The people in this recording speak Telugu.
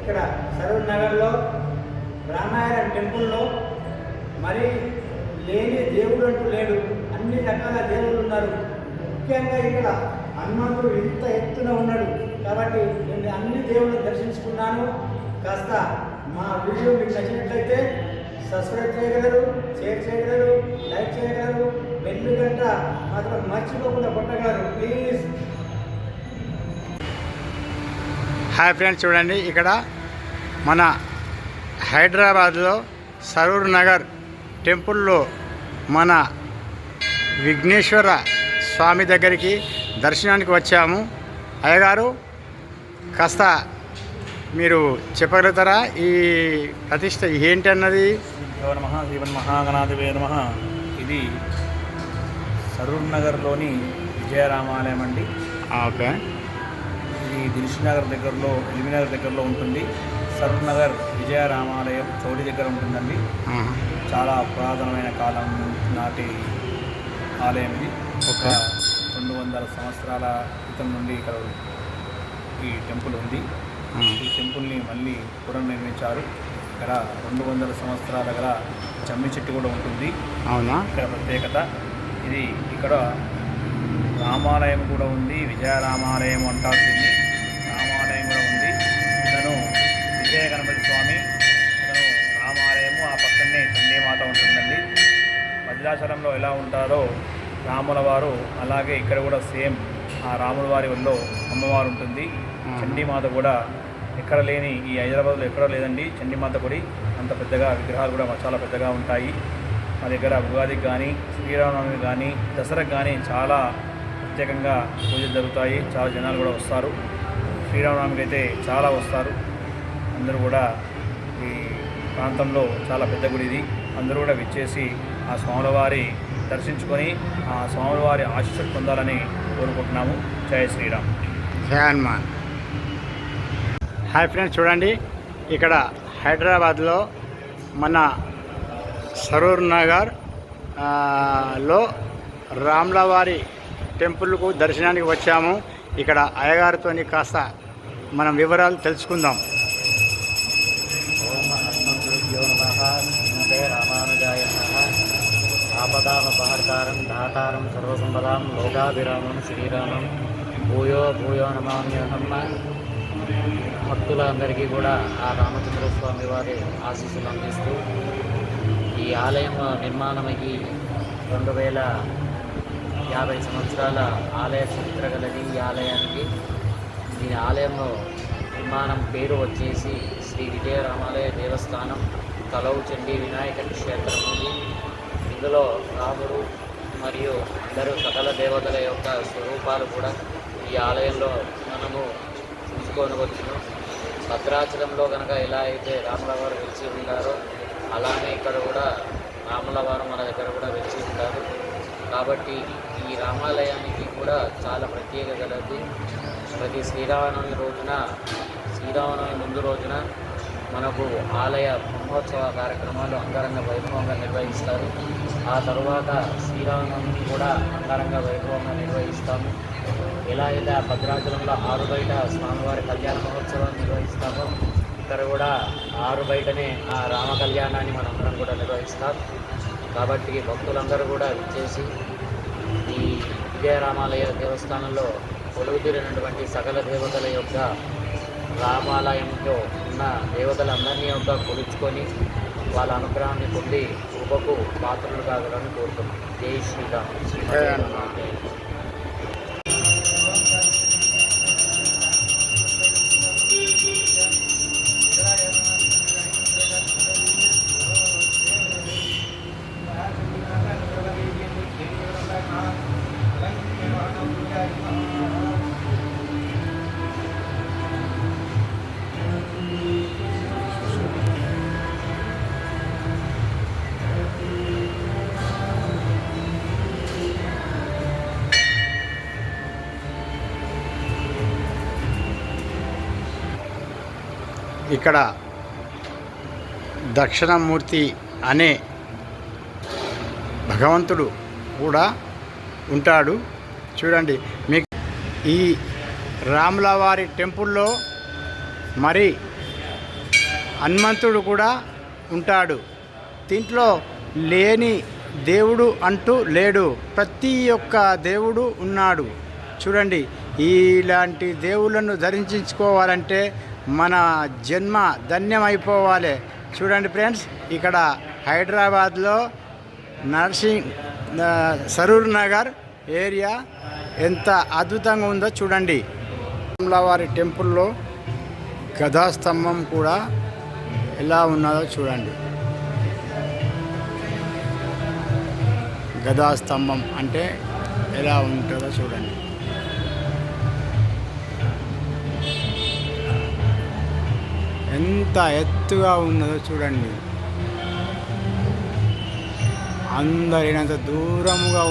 ఇక్కడ సరూర్ నగర్లో రామాయణ టెంపుల్లో మరి లేని దేవుడు అంటూ లేడు, అన్ని రకాల దేవుళ్ళు ఉన్నారు. ముఖ్యంగా ఇక్కడ హనుమంతుడు ఇంత ఎత్తున ఉన్నాడు కాబట్టి నేను అన్ని దేవుళ్ళని దర్శించుకున్నాను. కాస్త మా వీడియో మీకు నచ్చినట్లయితే సబ్స్క్రైబ్ చేయగలరు, షేర్ చేయగలరు, లైక్ చేయగలరు, బెల్ గంట మాత్రం మర్చిపోకుండా కొట్టగలరు ప్లీజ్. హాయ్ ఫ్రెండ్స్, చూడండి ఇక్కడ మన హైదరాబాద్లో సరూర్ నగర్ టెంపుల్లో మన విఘ్నేశ్వర స్వామి దగ్గరికి దర్శనానికి వచ్చాము. అయ్యగారు కాస్త మీరు చెప్పగలుగుతారా ఈ ప్రతిష్ట ఏంటి అన్నది? శ్రీమన్ మహాగణాధిపే నమః. ఇది సరూర్ నగర్లోని విజయరామాలయం అండి. ఓకే. ఇది దిల్షునగర్ దగ్గరలో, ఎల్బీనగర్ దగ్గరలో ఉంటుంది. సరూర్ నగర్ విజయరామాలయం చౌడి దగ్గర ఉంటుందండి. చాలా పురాతనమైన కాలం నాటి ఆలయం ఇది. ఒక 200 సంవత్సరాల క్రితం నుండి ఇక్కడ ఈ టెంపుల్ ఉంది. ఈ టెంపుల్ని మళ్ళీ పునర్నిర్మించారు. ఇక్కడ 200 సంవత్సరాల గల జమ్మి చెట్టు కూడా ఉంటుంది. అవునా? ఇక్కడ ప్రత్యేకత ఇది. ఇక్కడ రామాలయం కూడా ఉంది, విజయరామాలయం అంటారు దీన్ని. రామాలయం కూడా ఉంది. ఇతను విజయ గణపతి స్వామి, ఇతను రామాలయము, ఆ పక్కనే చండీమాత ఉంటుందండి. భద్రాచలంలో ఎలా ఉంటారో రాముల వారు, అలాగే ఇక్కడ కూడా సేమ్ ఆ రాముల వారి ఒళ్ళో అమ్మవారు ఉంటుంది. చండీమాత కూడా ఎక్కడ లేని, ఈ హైదరాబాద్లో ఎక్కడో లేదండి చండీమాత గుడి. అంత పెద్దగా విగ్రహాలు కూడా చాలా పెద్దగా ఉంటాయి. మా దగ్గర ఉగాదికి కానీ, శ్రీరామనవమికి కానీ, దసరాకి కానీ చాలా ప్రత్యేకంగా పూజలు జరుగుతాయి. చాలా జనాలు కూడా వస్తారు. శ్రీరామనవమికి అయితే చాలా వస్తారు. అందరూ కూడా ఈ ప్రాంతంలో చాలా పెద్ద గుడి ఇది. అందరూ కూడా విచ్చేసి ఆ స్వామివారి దర్శించుకొని ఆ స్వామివారి ఆశీస్సులు పొందాలని కోరుకుంటున్నాము. జై శ్రీరామ్. జై హనుమాన్. హాయ్ ఫ్రెండ్స్, చూడండి ఇక్కడ హైదరాబాద్లో మన సరూర్ నగర్ లో రాములవారి టెంపుల్కు దర్శనానికి వచ్చాము. ఇక్కడ అయ్యగారితో కాస్త మనం వివరాలు తెలుసుకుందాం. ఓం అస్మద్గురుభ్యో నమః. శ్రీమతే రామానుజాయ నమః. ఆపదామపహర్తారం దాతారం సర్వసంపదాం లోకాభిరామం శ్రీరామం భూయో భూయో నమామ్యహం. భక్తులందరికీ కూడా ఆ రామచంద్ర స్వామి వారి ఆశీస్సులు అందిస్తూ ఈ ఆలయం నిర్మాణమయ్యి 2050 సంవత్సరాల ఆలయ చరిత్ర గలది ఈ ఆలయానికి. ఈ ఆలయంలో నిర్మాణం పేరు వచ్చేసి శ్రీ విజయరామాలయ దేవస్థానం కలవు చండీ వినాయక క్షేత్రం ఉంది. ఇందులో రాముడు మరియు అందరూ సకల దేవతల యొక్క స్వరూపాలు కూడా ఈ ఆలయంలో మనము చూసుకోనవచ్చును. భద్రాచలంలో కనుక ఎలా అయితే రాముల వారు వెలిచి ఉన్నారో అలానే ఇక్కడ కూడా రాముల వారు మన దగ్గర కూడా వెలిచి ఉంటారు. కాబట్టి ఈ రామాలయానికి కూడా చాలా ప్రత్యేకత గలది. ప్రతి శ్రీరామనవమి రోజున, శ్రీరామనవమి ముందు రోజున మనకు ఆలయ బ్రహ్మోత్సవ కార్యక్రమాలు అంగరంగ వైభవంగా నిర్వహిస్తారు. ఆ తరువాత శ్రీరామనవమి కూడా అంగరంగ వైభవంగా నిర్వహిస్తాము. ఎలా అయితే ఆ భద్రాచలంలో 6 బయట స్వామివారి కళ్యాణ మహోత్సవాన్ని నిర్వహిస్తామో ఇక్కడ కూడా 6 బయటనే ఆ రామ కళ్యాణాన్ని మనందరం కూడా నిర్వహిస్తాం. కాబట్టి భక్తులందరూ కూడా విచ్చేసి ఈ విజయరామాలయ దేవస్థానంలో కొలువుతీరినటువంటి సకల దేవతల యొక్క రామాలయంలో ఉన్న దేవతలందరినీ యొక్క కొలుచుకొని వాళ్ళ అనుగ్రహాన్ని పొంది కృపకు పాత్రలు కాగలని కోరుతున్నాం. జై శ్రీరామ్. ఇక్కడ దక్షిణామూర్తి అనే భగవంతుడు కూడా ఉంటాడు. చూడండి, మీకు ఈ రాములవారి టెంపుల్లో మరి హనుమంతుడు కూడా ఉంటాడు. దీంట్లో లేని దేవుడు అంటూ లేడు. ప్రతి ఒక్క దేవుడు ఉన్నాడు. చూడండి, ఇలాంటి దేవుళ్ళను ధరించుకోవాలంటే మన జన్మ ధన్యమైపోవాలి. చూడండి ఫ్రెండ్స్, ఇక్కడ హైదరాబాద్లో సరూర్ నగర్ ఏరియా ఎంత అద్భుతంగా ఉందో చూడండి. రాములవారి టెంపుల్లో గదాస్తంభం కూడా ఎలా ఉన్నదో చూడండి. గదాస్తంభం అంటే ఎలా ఉంటుందో చూడండి. ఎంత ఎత్తుగా ఉన్నదో చూడండి. అందరినంత దూరముగా